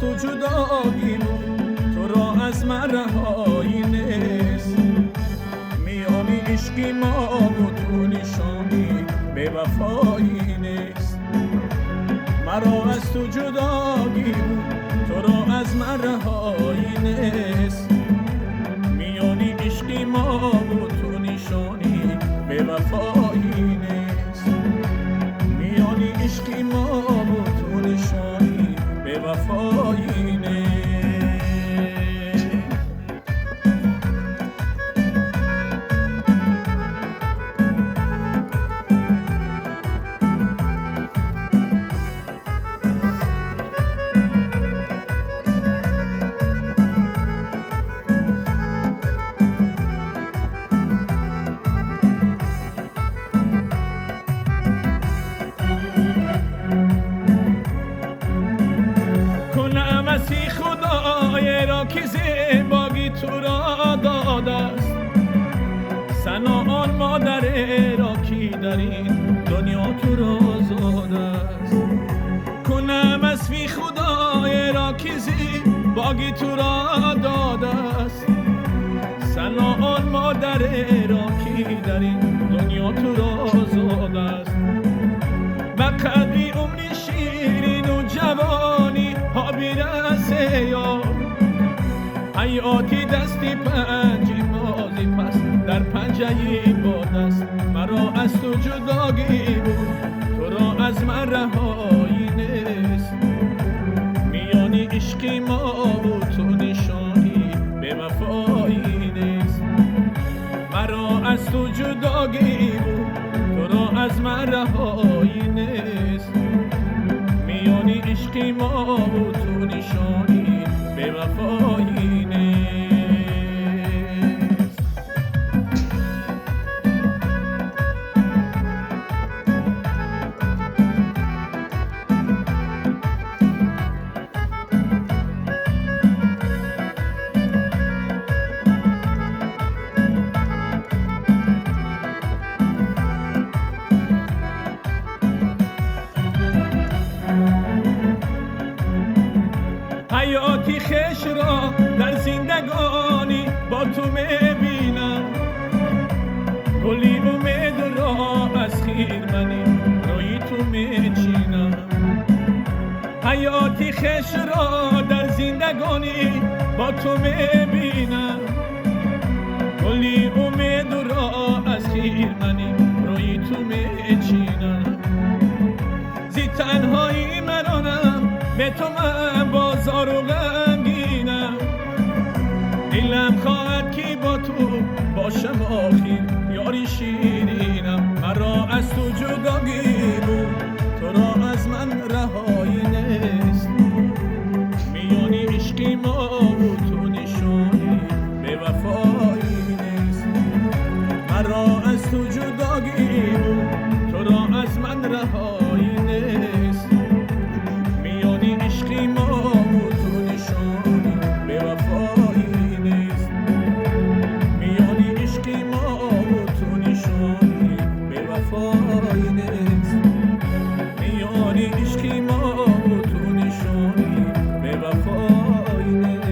تو جدایی بود، تو را از من رهایی نیست. میانی عشقی ما و تو نشانی به وفایی نیست. مرا از تو جدایی بود، تو را از من رهایی نیست. میانی عشقی ما و تو نشانی به وفایی نیست. میانی عشقی ما و تو نشانی به وفایی نیست. خدای را که زیبایی تو را داده است، ثنا آن مادر را که در این دنیا تو را زاده است. کنم از فی خدای را که زیبایی تو را داده است، ثنا آن مادر را که در این دنیا تو را زاده است. به قدری عمری شیرین و جوانی ها برسه یا حیاتی دستی پنجی بازی پس در پنجه باد است. مرا از تو جدایی بود، تو را از من رهایی نیست. میانی عشقی ما و تو نشانی به وفایی نیست. مرا از تو جدایی بود، تو را از من رهایی نیست. میانی عشقی ما و تو نشانی به وفایی نیست. حیاتی خش را در زندگانی با تو میبینم، گلی امید را از خیرمنی روی تو میچینم. حیاتی خش را در زندگانی با تو میبینم، گلی امید را از خیرمنی روی تو میچینم. زی تنهایی مرانم به تو من بازار و غمگینم، دلم خواهد که با تو باشم آخر یاری شیرینم. مرا از تو جدایی بود، تو را از من رهایی نیست. میانی عشقی ما و تو نشانی به وفایی نیست. مرا از تو جدایی بود، تو را از من رهایی نیست. میانی عشقی ما و تو نشانی به وفایی نیست. میانی عشقی ما و تو نشانی به وفایی نیست. میانی عشقی ما و تو نشانی به وفایی نیست.